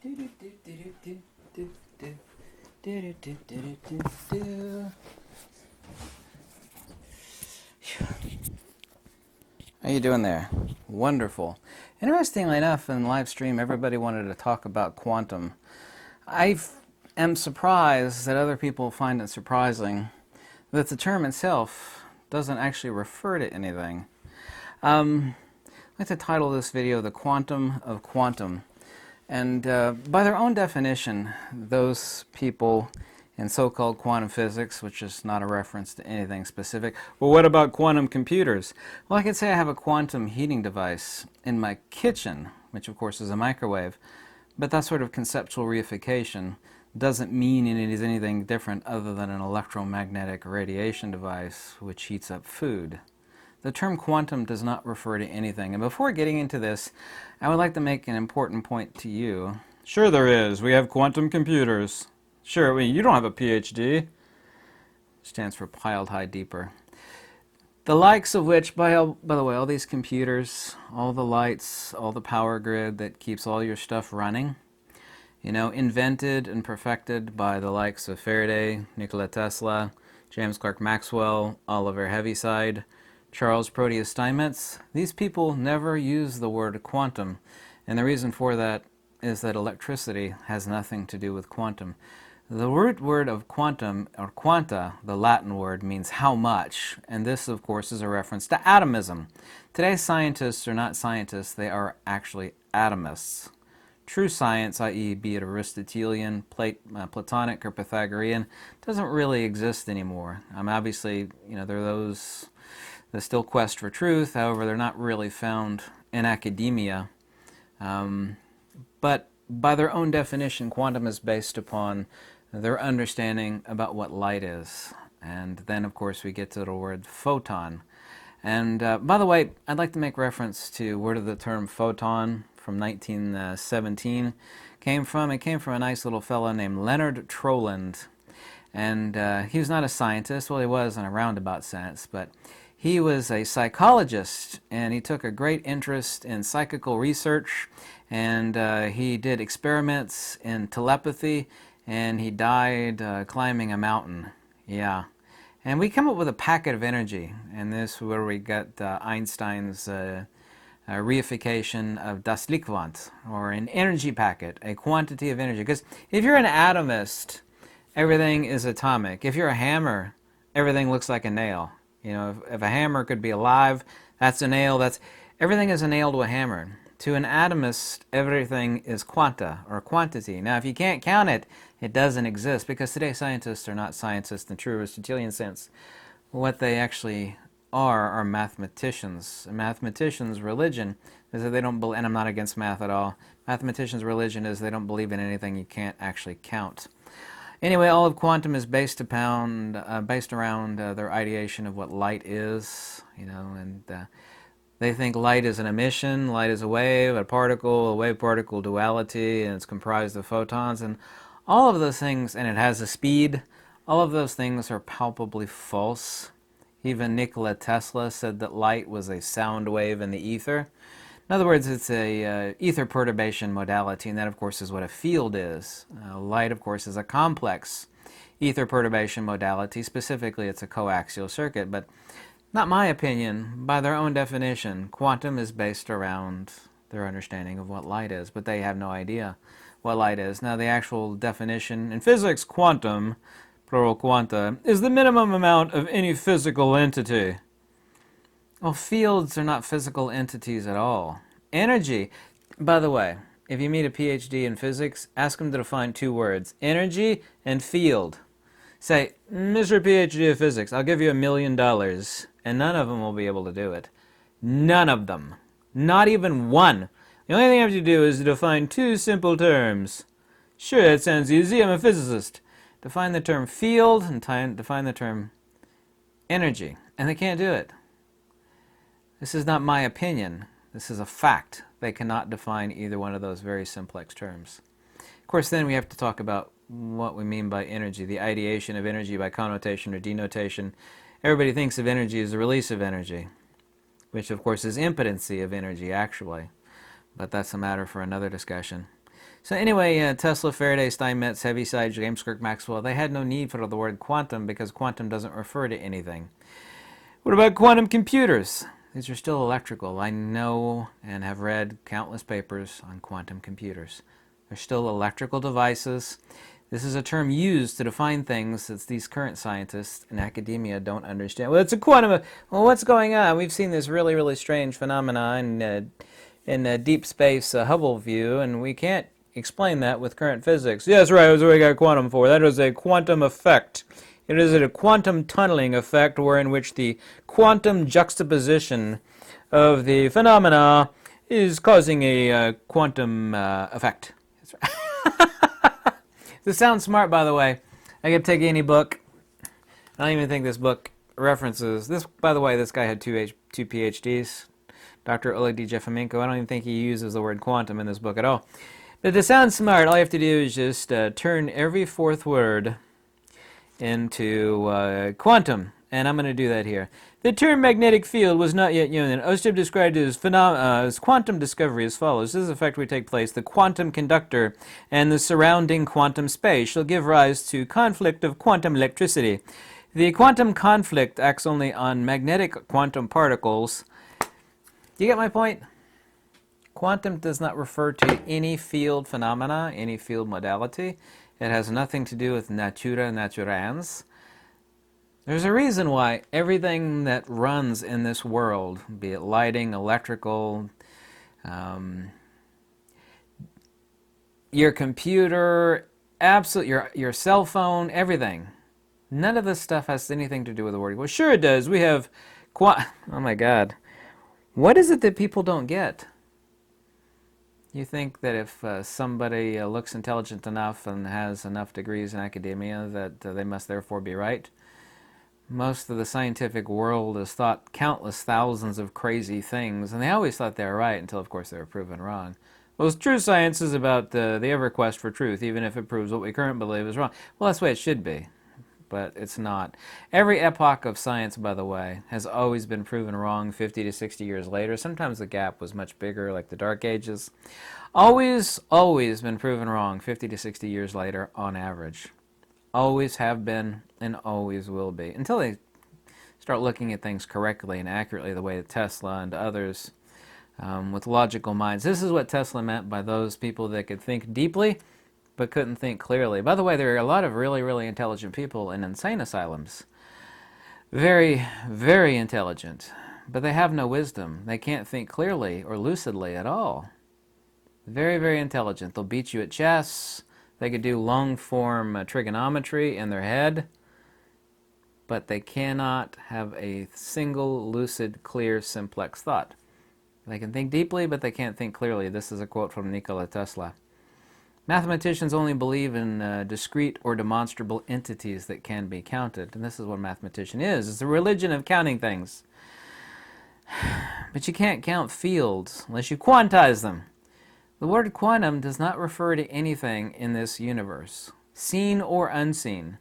How you doing there? Wonderful. Interestingly enough, in the live stream, everybody wanted to talk about quantum. I am surprised that other people find it surprising that the term itself doesn't actually refer to anything. I'd like to title this video "The Quantum of Quantum." And by their own definition, those people in so-called quantum physics, which is not a reference to anything specific, well, what about quantum computers? Well, I could say I have a quantum heating device in my kitchen, which of course is a microwave, but that sort of conceptual reification doesn't mean it is anything different other than an electromagnetic radiation device which heats up food. The term quantum does not refer to anything. And before getting into this, I would like to make an important point to you. Sure there is. We have quantum computers. Sure, you don't have a PhD. Stands for piled high deeper. The likes of which, by the way, all these computers, all the lights, all the power grid that keeps all your stuff running, invented and perfected by the likes of Faraday, Nikola Tesla, James Clerk Maxwell, Oliver Heaviside, Charles Proteus Steinmetz. These people never use the word quantum, and the reason for that is that electricity has nothing to do with quantum. The root word of quantum, or quanta, the Latin word, means how much, and this, of course, is a reference to atomism. Today's scientists are not scientists, they are actually atomists. True science, i.e. be it Aristotelian, Platonic, or Pythagorean, doesn't really exist anymore. Obviously, there are those that still quest for truth, however, they're not really found in academia. But by their own definition, quantum is based upon their understanding about what light is. And then, of course, we get to the word photon. And by the way, I'd like to make reference to where the term photon from 1917 came from. It came from a nice little fellow named Leonard Troland. And he was not a scientist. Well, he was in a roundabout sense, but he was a psychologist, and he took a great interest in psychical research, and he did experiments in telepathy, and he died climbing a mountain. Yeah. And we come up with a packet of energy, and this is where we get Einstein's reification of das Lichtquant, or an energy packet, a quantity of energy. Because if you're an atomist, everything is atomic. If you're a hammer, everything looks like a nail. If a hammer could be alive, that's a nail. Everything is a nail to a hammer. To an atomist, everything is quanta, or quantity. Now, if you can't count it, it doesn't exist, because today scientists are not scientists in the true Aristotelian sense. What they actually are mathematicians. A mathematician's religion is that they don't believe, and I'm not against math at all, mathematicians' religion is they don't believe in anything you can't actually count. Anyway, all of quantum is based around their ideation of what light is, and they think light is an emission, light is a wave, a wave-particle duality, and it's comprised of photons, and all of those things, and it has a speed. All of those things are palpably false. Even Nikola Tesla said that light was a sound wave in the ether. In other words, it's a ether perturbation modality, and that, of course, is what a field is. Light, of course, is a complex ether perturbation modality. Specifically, it's a coaxial circuit, but not my opinion. By their own definition, quantum is based around their understanding of what light is, but they have no idea what light is. Now, the actual definition in physics, quantum, plural quanta, is the minimum amount of any physical entity. Well, fields are not physical entities at all. Energy, by the way, if you meet a PhD in physics, ask them to define two words, energy and field. Say, Mr. PhD of physics, I'll give you $1 million, and none of them will be able to do it. None of them. Not even one. The only thing I have to do is define two simple terms. Sure, that sounds easy, I'm a physicist. Define the term field and define the term energy, and they can't do it. This is not my opinion. This is a fact. They cannot define either one of those very simplex terms. Of course, then we have to talk about what we mean by energy, the ideation of energy by connotation or denotation. Everybody thinks of energy as the release of energy, which of course is impotency of energy actually, but that's a matter for another discussion. So anyway, Tesla, Faraday, Steinmetz, Heaviside, James Clerk Maxwell, they had no need for the word quantum because quantum doesn't refer to anything. What about quantum computers? These are still electrical. I know and have read countless papers on quantum computers. They're still electrical devices. This is a term used to define things that these current scientists in academia don't understand. Well, it's a quantum. Well, what's going on? We've seen this really, really strange phenomena in deep space Hubble view, and we can't explain that with current physics. Yes, right. That's what we got quantum for. That is a quantum effect. It is a quantum tunneling effect wherein which the quantum juxtaposition of the phenomena is causing a quantum effect. That's right. This sounds smart, by the way. I could take any book. I don't even think this book references this. By the way, this guy had two PhDs. Dr. Oleg Jeffomenko. I don't even think he uses the word quantum in this book at all. But to sound smart, all you have to do is just turn every fourth word into quantum, and I'm going to do that here. The term magnetic field was not yet known. Ostrov described it as quantum discovery as follows. This effect would take place. The quantum conductor and the surrounding quantum space shall give rise to conflict of quantum electricity. The quantum conflict acts only on magnetic quantum particles. Do you get my point? Quantum does not refer to any field phenomena, any field modality. It has nothing to do with natura naturans. There's a reason why everything that runs in this world, be it lighting, electrical, your computer, your cell phone, everything, none of this stuff has anything to do with the word. Well, sure it does. We have oh my God. What is it that people don't get? You think that if somebody looks intelligent enough and has enough degrees in academia that they must therefore be right? Most of the scientific world has thought countless thousands of crazy things, and they always thought they were right until, of course, they were proven wrong. Well, true science is about the ever quest for truth, even if it proves what we currently believe is wrong. Well, that's the way it should be, but it's not. Every epoch of science, by the way, has always been proven wrong 50 to 60 years later. Sometimes the gap was much bigger, like the Dark Ages. Always been proven wrong 50 to 60 years later on average. Always have been and always will be. Until they start looking at things correctly and accurately the way that Tesla and others with logical minds. This is what Tesla meant by those people that could think deeply but couldn't think clearly. By the way, there are a lot of really, really intelligent people in insane asylums. Very, very intelligent. But they have no wisdom. They can't think clearly or lucidly at all. Very, very intelligent. They'll beat you at chess. They could do long-form trigonometry in their head. But they cannot have a single, lucid, clear, simplex thought. They can think deeply, but they can't think clearly. This is a quote from Nikola Tesla. Mathematicians only believe in discrete or demonstrable entities that can be counted. And this is what a mathematician is. It's a religion of counting things. But you can't count fields unless you quantize them. The word quantum does not refer to anything in this universe, seen or unseen.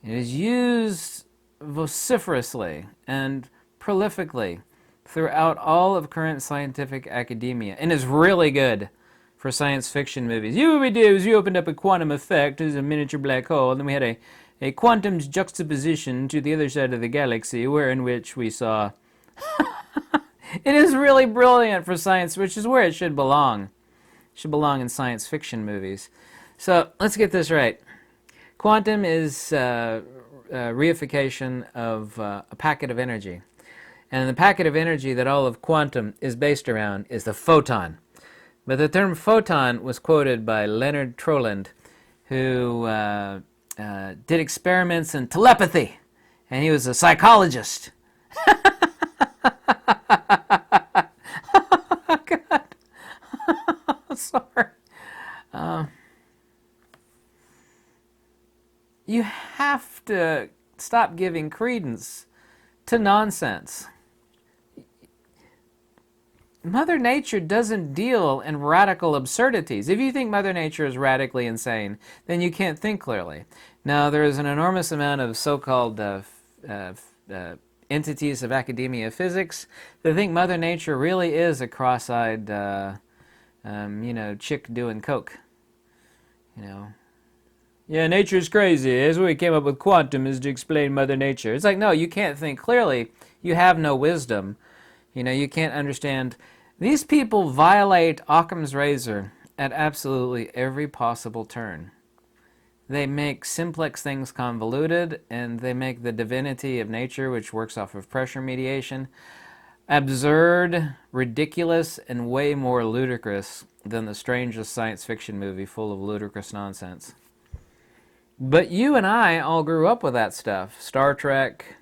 It is used vociferously and prolifically throughout all of current scientific academia, and is really good for science fiction movies. What we did was we opened up a quantum effect as a miniature black hole, and then we had a quantum juxtaposition to the other side of the galaxy, wherein which we saw... It is really brilliant for science, which is where it should belong. It should belong in science fiction movies. So let's get this right. Quantum is reification of a packet of energy. And the packet of energy that all of quantum is based around is the photon. But the term photon was quoted by Leonard Troland, who did experiments in telepathy, and he was a psychologist. Oh, God. Sorry. You have to stop giving credence to nonsense. Mother Nature doesn't deal in radical absurdities. If you think Mother Nature is radically insane, then you can't think clearly. Now, there is an enormous amount of so-called entities of academia physics that think Mother Nature really is a cross-eyed chick doing coke. Yeah, nature's crazy. That's what we came up with quantum, is to explain Mother Nature. It's like, no, you can't think clearly. You have no wisdom. You can't understand. These people violate Occam's razor at absolutely every possible turn. They make simplex things convoluted, and they make the divinity of nature, which works off of pressure mediation, absurd, ridiculous, and way more ludicrous than the strangest science fiction movie full of ludicrous nonsense. But you and I all grew up with that stuff. Star Trek,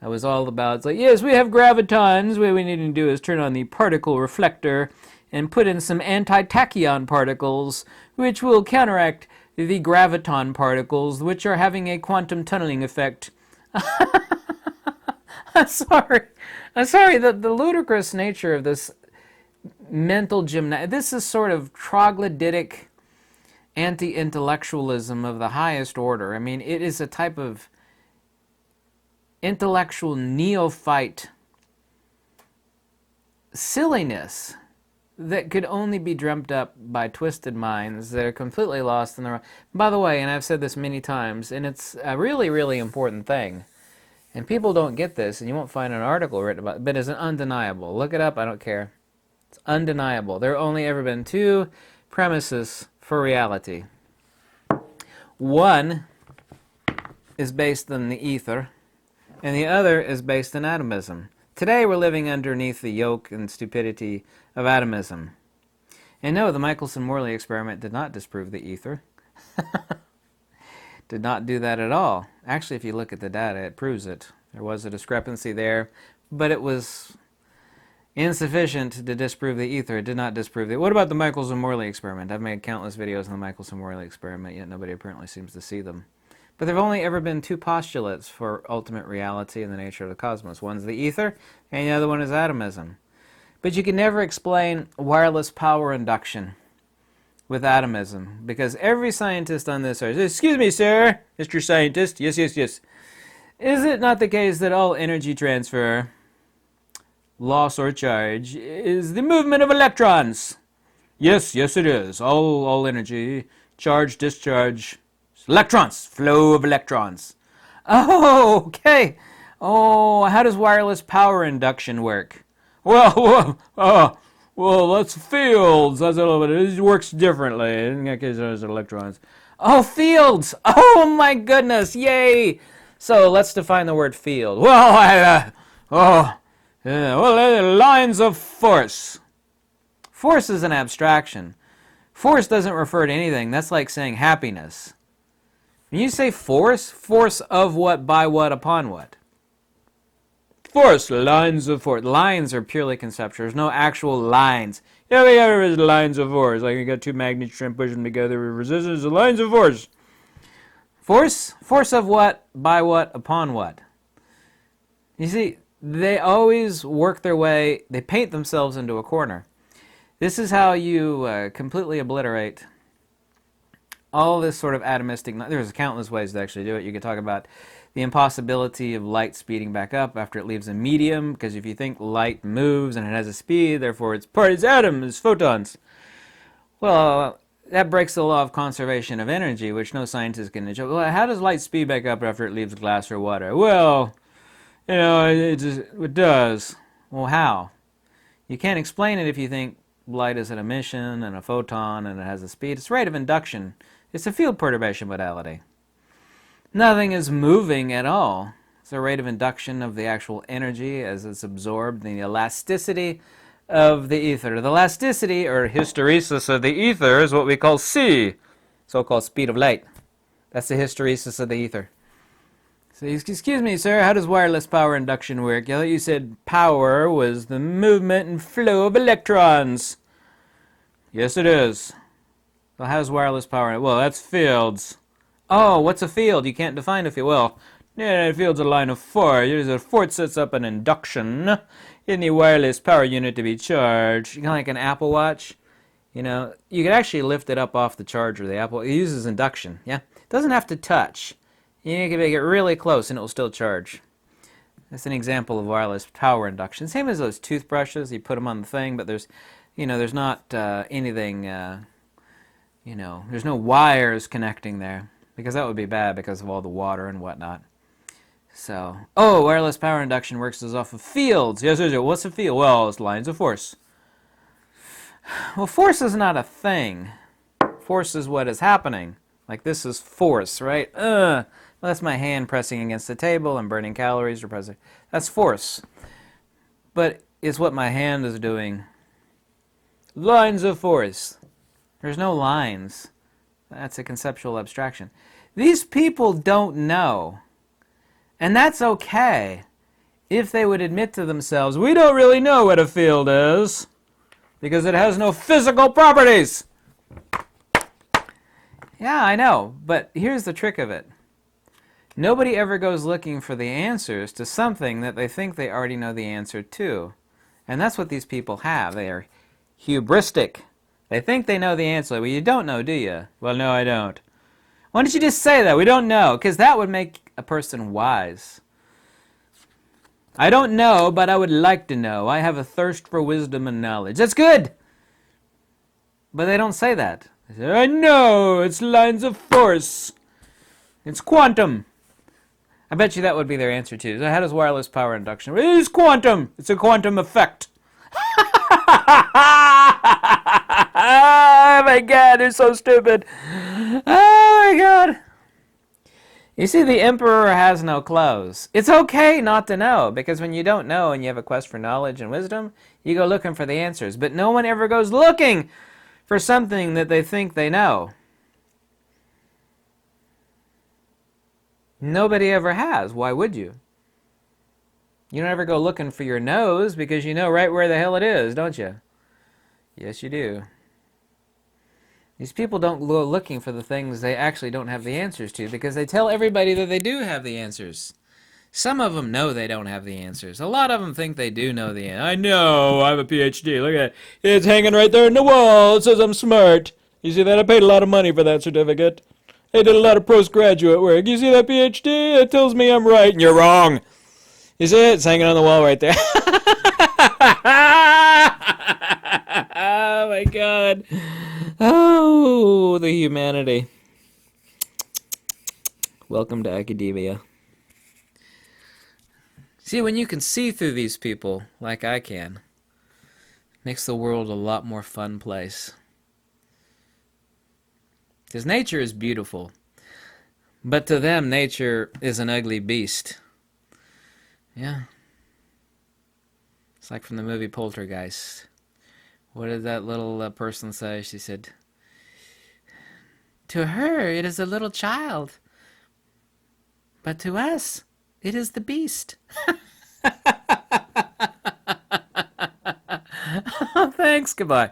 it was all about, it's like, yes, we have gravitons. What we need to do is turn on the particle reflector and put in some anti-tachyon particles, which will counteract the graviton particles, which are having a quantum tunneling effect. I'm sorry. The ludicrous nature of this mental gymnastics, this is sort of troglodytic anti-intellectualism of the highest order. I mean, it is a type of intellectual neophyte silliness that could only be dreamt up by twisted minds that are completely lost in the... By the way, and I've said this many times, and it's a really, really important thing, and people don't get this, and you won't find an article written about it, but it's undeniable. Look it up, I don't care. It's undeniable. There have only ever been two premises for reality. One is based on the ether, and the other is based on atomism. Today we're living underneath the yoke and stupidity of atomism. And no, the Michelson-Morley experiment did not disprove the ether. Did not do that at all. Actually, if you look at the data, it proves it. There was a discrepancy there, but it was insufficient to disprove the ether. It did not disprove it. What about the Michelson-Morley experiment? I've made countless videos on the Michelson-Morley experiment, yet nobody apparently seems to see them. But there have only ever been two postulates for ultimate reality and the nature of the cosmos. One's the ether, and the other one is atomism. But you can never explain wireless power induction with atomism, because every scientist on this earth, excuse me, sir, Mr. Scientist, yes. Is it not the case that all energy transfer, loss or charge, is the movement of electrons? Yes, it is. All energy, charge, discharge, electrons, flow of electrons. Oh, okay. Oh, how does wireless power induction work? Well, that's fields. That's a little bit. It works differently. In that case, there's electrons. Oh, fields. Oh, my goodness. Yay. So let's define the word field. Well, lines of force. Force is an abstraction. Force doesn't refer to anything. That's like saying happiness. When you say force of what, by what, upon what? Force, lines of force. Lines are purely conceptual. There's no actual lines. Yeah, we have lines of force. Like you got two magnets trying to push them together with resistance. The lines of force. Force of what, by what, upon what. You see, they always work their way, they paint themselves into a corner. This is how you completely obliterate all this sort of atomistic... There's countless ways to actually do it. You could talk about the impossibility of light speeding back up after it leaves a medium, because if you think light moves and it has a speed, therefore it's atoms, photons. Well, that breaks the law of conservation of energy, which no scientist can enjoy. Well, how does light speed back up after it leaves glass or water? Well, it does. Well, how? You can't explain it if you think light is an emission and a photon and it has a speed. It's rate of induction. It's a field perturbation modality. Nothing is moving at all. It's a rate of induction of the actual energy as it's absorbed, the elasticity of the ether. The elasticity, or hysteresis of the ether, is what we call c, so-called speed of light. That's the hysteresis of the ether. So, excuse me, sir, how does wireless power induction work? I thought you said power was the movement and flow of electrons. Yes, it is. Well, how does wireless power... Well, that's fields. Oh, what's a field? You can't define a field. Well, yeah, a field's a line of force. A force sets up an induction in the wireless power unit to be charged. Kind of like an Apple Watch. You could actually lift it up off the charger. The Apple, it uses induction, yeah? It doesn't have to touch. You can make it really close and it will still charge. That's an example of wireless power induction. Same as those toothbrushes. You put them on the thing, but there's... there's not anything, there's no wires connecting there, because that would be bad because of all the water and whatnot. So, wireless power induction works as off of fields. Yes. What's a field? Well, it's lines of force. Well, force is not a thing. Force is what is happening. Like, this is force, right? Well, that's my hand pressing against the table and burning calories or pressing. That's force. But it's what my hand is doing. Lines of force. There's no lines. That's a conceptual abstraction. These people don't know. And that's okay if they would admit to themselves, we don't really know what a field is because it has no physical properties. Yeah, I know, but here's the trick of it. Nobody ever goes looking for the answers to something that they think they already know the answer to. And that's what these people have. They are hubristic. They think they know the answer. Well, you don't know, do you? Well, no, I don't. Why don't you just say that? We don't know, because that would make a person wise. I don't know, but I would like to know. I have a thirst for wisdom and knowledge. That's good. But they don't say that. They say, I know, it's lines of force. It's quantum. I bet you that would be their answer too. So how does wireless power induction? It is quantum. It's a quantum effect. Oh my God, they're so stupid. Oh my God. You see, the emperor has no clothes. It's okay not to know, because when you don't know and you have a quest for knowledge and wisdom, you go looking for the answers. But no one ever goes looking for something that they think they know. Nobody ever has. Why would you? You don't ever go looking for your nose because you know right where the hell it is, don't you? Yes, you do. These people don't go looking for the things they actually don't have the answers to because they tell everybody that they do have the answers. Some of them know they don't have the answers. A lot of them think they do know the answer. I know, I have a PhD. Look at it. It's hanging right there in the wall. It says I'm smart. You see that? I paid a lot of money for that certificate. I did a lot of postgraduate work. You see that PhD? It tells me I'm right, and you're wrong. You see it? It's hanging on the wall right there. Oh, my God. Oh, the humanity. Welcome to academia. See, when you can see through these people, like I can, it makes the world a lot more fun place. Because nature is beautiful. But to them, nature is an ugly beast. Yeah. It's like from the movie Poltergeist. What did that little person say? She said, to her, it is a little child. But to us, it is the beast. Thanks. Goodbye.